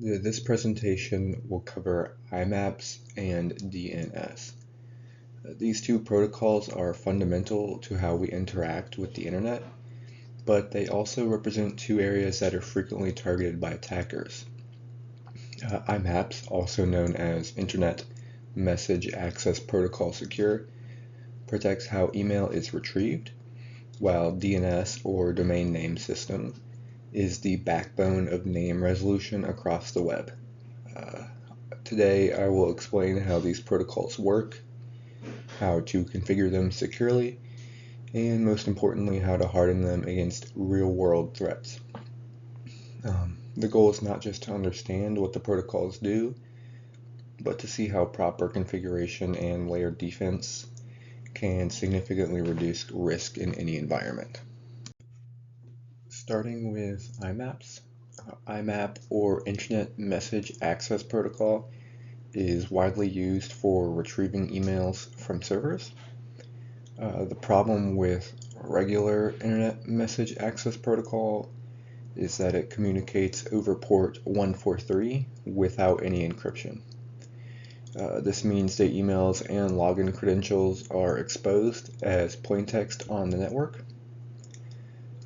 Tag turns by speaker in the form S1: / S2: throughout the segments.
S1: This presentation will cover IMAPS and DNS. These two protocols are fundamental to how we interact with the internet, but they also represent two areas that are frequently targeted by attackers. IMAPS, also known as Internet Message Access Protocol Secure, protects how email is retrieved, while DNS, or Domain Name System, is the backbone of name resolution across the web. Today I will explain how these protocols work, how to configure them securely, and most importantly how to harden them against real-world threats. The goal is not just to understand what the protocols do, but to see how proper configuration and layered defense can significantly reduce risk in any environment. Starting with IMAPS. IMAP, or Internet Message Access Protocol, is widely used for retrieving emails from servers. The problem with regular Internet Message Access Protocol is that it communicates over port 143 without any encryption. This means that emails and login credentials are exposed as plain text on the network.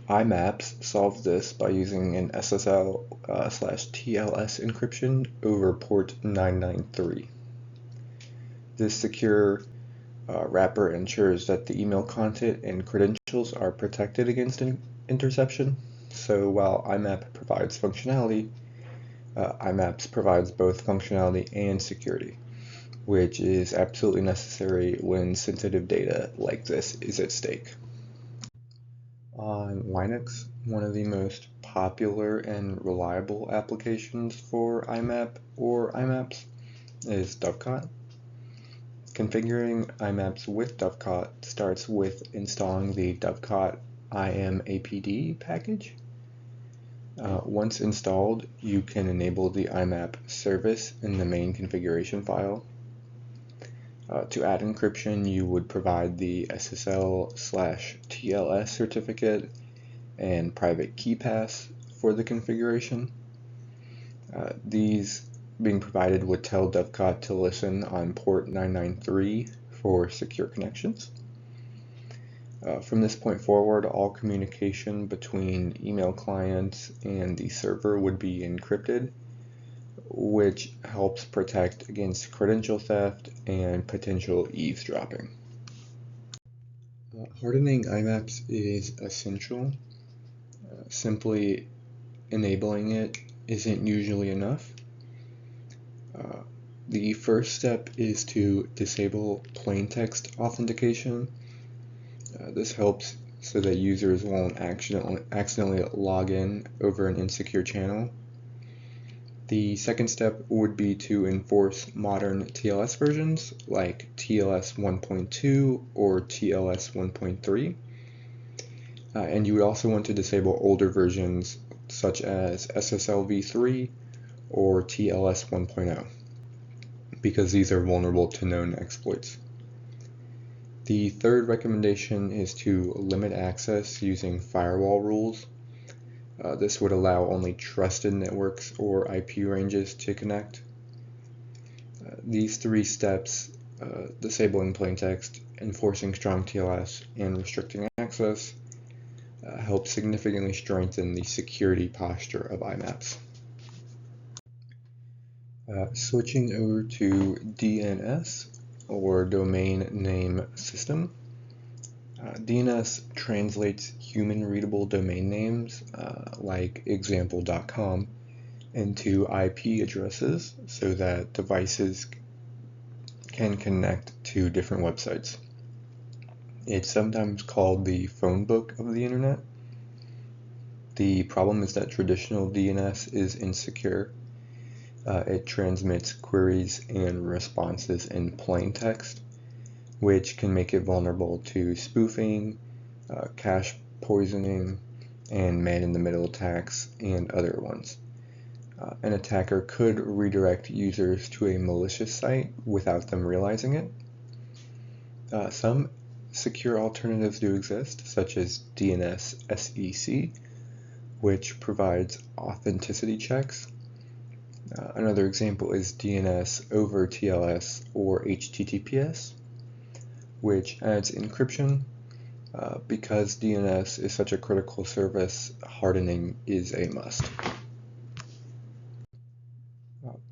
S1: IMAPS solves this by using an SSL/TLS encryption over port 993. This secure wrapper ensures that the email content and credentials are protected against interception. So while IMAP provides functionality, IMAPS provides both functionality and security, which is absolutely necessary when sensitive data like this is at stake. On Linux, one of the most popular and reliable applications for IMAP or IMAPS is Dovecot. Configuring IMAPS with Dovecot starts with installing the Dovecot IMAPD package. Once installed, you can enable the IMAP service in the main configuration file. To add encryption, you would provide the SSL/TLS certificate and private key pass for the configuration. These being provided would tell Dovecot to listen on port 993 for secure connections. From this point forward, all communication between email clients and the server would be encrypted, which helps protect against credential theft and potential eavesdropping. Hardening IMAPS is essential. Simply enabling it isn't usually enough. The first step is to disable plain text authentication. This helps so that users won't accidentally log in over an insecure channel. The second step would be to enforce modern TLS versions like TLS 1.2 or TLS 1.3. And you would also want to disable older versions such as SSL v3 or TLS 1.0 because these are vulnerable to known exploits. The third recommendation is to limit access using firewall rules. This would allow only trusted networks or IP ranges to connect. These three steps, disabling plaintext, enforcing strong TLS, and restricting access, help significantly strengthen the security posture of IMAPS. Switching over to DNS, or Domain Name System. DNS translates human-readable domain names, like example.com, into IP addresses so that devices can connect to different websites. It's sometimes called the phone book of the internet. The problem is that traditional DNS is insecure. It transmits queries and responses in plain text, which can make it vulnerable to spoofing, cache poisoning, and man-in-the-middle attacks, and other ones. An attacker could redirect users to a malicious site without them realizing it. Some secure alternatives do exist, such as DNS SEC, which provides authenticity checks. Another example is DNS over TLS or HTTPS, which adds encryption. Because DNS is such a critical service, hardening is a must.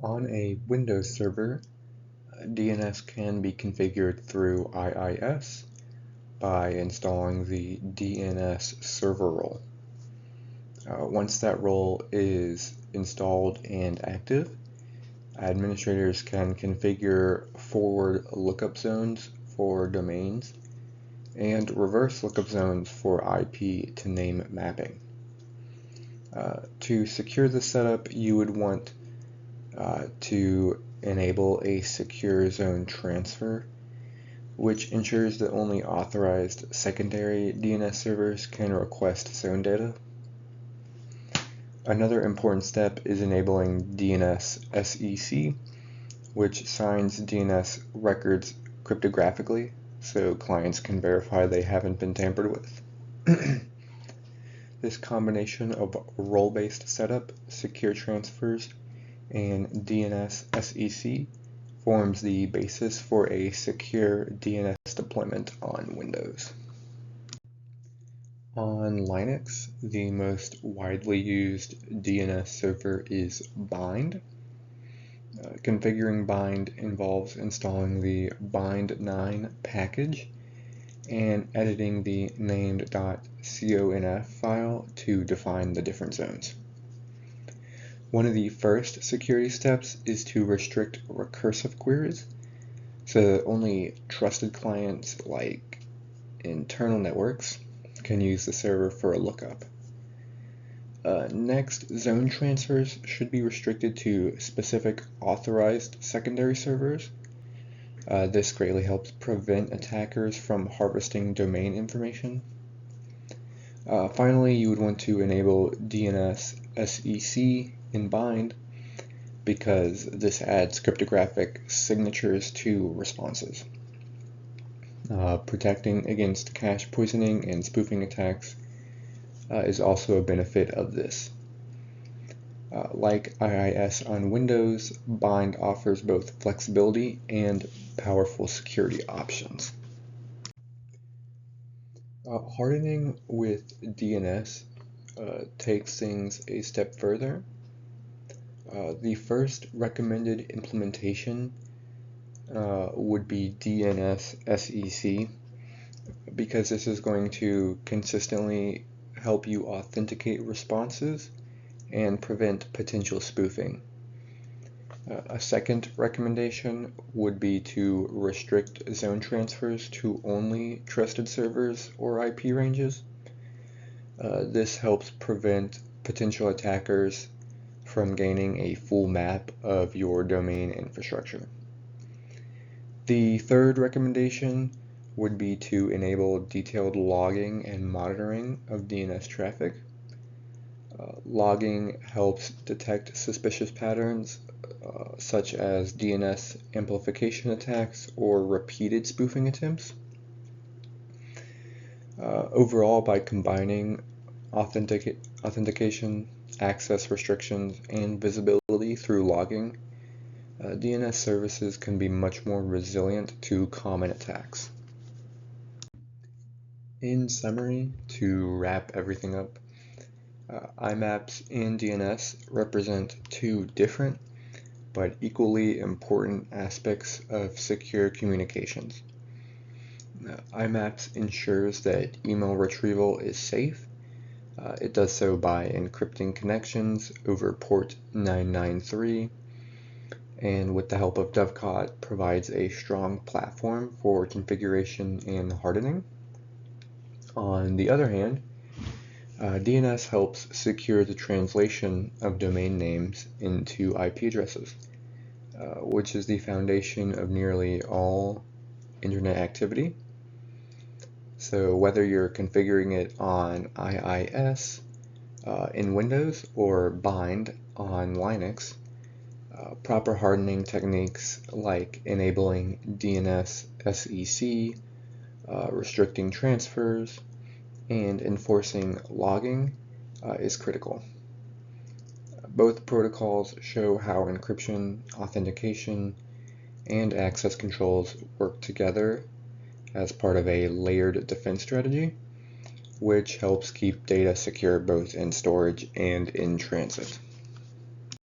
S1: On a Windows server, DNS can be configured through IIS by installing the DNS server role. Once that role is installed and active, administrators can configure forward lookup zones for domains and reverse lookup zones for IP to name mapping. To secure the setup, you would want to enable a secure zone transfer, which ensures that only authorized secondary DNS servers can request zone data. Another important step is enabling DNS SEC, which signs DNS records cryptographically so clients can verify they haven't been tampered with. This combination of role-based setup, secure transfers, and DNS SEC forms the basis for a secure DNS deployment on Windows. On Linux, the most widely used DNS server is Bind. Configuring Bind involves installing the bind9 package and editing the named.conf file to define the different zones. One of the first security steps is to restrict recursive queries, so that only trusted clients like internal networks can use the server for a lookup. Next, zone transfers should be restricted to specific authorized secondary servers. This greatly helps prevent attackers from harvesting domain information. Finally, you would want to enable DNS SEC in Bind because this adds cryptographic signatures to responses. Protecting against cache poisoning and spoofing attacks is also a benefit of this. Like IIS on Windows, Bind offers both flexibility and powerful security options. Hardening with DNS takes things a step further. The first recommended implementation would be DNS SEC, because this is going to consistently help you authenticate responses and prevent potential spoofing. A second recommendation would be to restrict zone transfers to only trusted servers or IP ranges. This helps prevent potential attackers from gaining a full map of your domain infrastructure. The third recommendation would be to enable detailed logging and monitoring of DNS traffic. Logging helps detect suspicious patterns such as DNS amplification attacks or repeated spoofing attempts. Overall, by combining authentication, access restrictions, and visibility through logging, DNS services can be much more resilient to common attacks. In summary, to wrap everything up, IMAPS and DNS represent two different but equally important aspects of secure communications. IMAPS ensures that email retrieval is safe. It does so by encrypting connections over port 993, and with the help of Dovecot provides a strong platform for configuration and hardening. On the other hand, DNS helps secure the translation of domain names into IP addresses, which is the foundation of nearly all internet activity. So whether you're configuring it on IIS in Windows or Bind on Linux, proper hardening techniques like enabling DNS SEC, restricting transfers, and enforcing logging is critical. Both protocols show how encryption, authentication, and access controls work together as part of a layered defense strategy, which helps keep data secure both in storage and in transit.